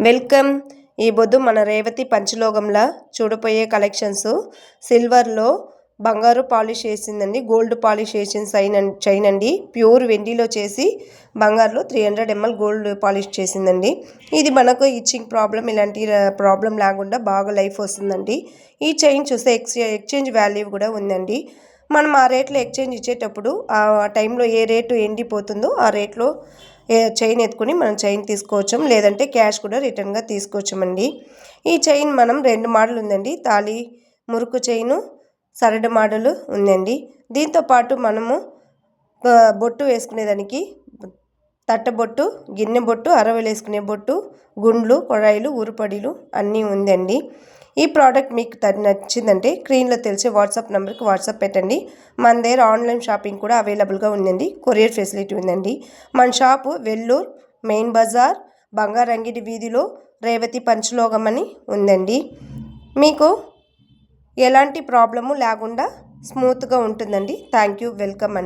Welcome. ఈ బొద్దు మన Revathi పంచలోకంలా చూడపోయే collections. సిల్వర్లో బంగారు పాలిష్ చేసిందండి, గోల్డ్ పాలిష్ చేసిన చైన్ అండి. ప్యూర్ వెండిలో చేసి బంగారులో 300 ml గోల్డ్ పాలిష్ చేసిందండి. ఇది మనకు ఇచ్చింగ్ ప్రాబ్లం ఇలాంటి ప్రాబ్లం లేకుండా బాగా లైఫ్ వస్తుందండి. ఈ చైన్ చూస్తే ఎక్స్చేంజ్ వాల్యూ కూడా ఉందండి. మనం ఆ రేట్లో ఎక్స్చేంజ్ ఇచ్చేటప్పుడు ఆ టైంలో ఏ రేటు ఎండిపోతుందో ఆ రేట్లో చైన్ ఎత్తుకుని మనం చైన్ తీసుకోవచ్చు, లేదంటే క్యాష్ కూడా రిటర్న్గా తీసుకోవచ్చండి. ఈ చైన్ మనం 2 మోడల్ ఉందండి. తాళి మురుకు చైను, సరడు మోడల్ ఉందండి. దీంతోపాటు మనము బొట్టు వేసుకునేదానికి తట్టబొట్టు, గిన్నె బొట్టు, అరవలు వేసుకునే బొట్టు, గుండ్లు, కొడాయిలు, ఊరుపడిలు అన్నీ ఉందండి. ఈ ప్రోడక్ట్ మీకు నచ్చిందంటే స్క్రీన్లో తెలిసే వాట్సాప్ నెంబర్కి వాట్సాప్ పెట్టండి. మన దగ్గర ఆన్లైన్ షాపింగ్ కూడా అవైలబుల్గా ఉందండి. కొరియర్ ఫెసిలిటీ ఉందండి. మన షాపు వెల్లూరు మెయిన్ బజార్ బంగారంగిడి వీధిలో రేవతి పంచలోకం అని ఉందండి. మీకు ఎలాంటి ప్రాబ్లము లేకుండా స్మూత్గా ఉంటుందండి. Thank you. వెల్కమ్ అండి.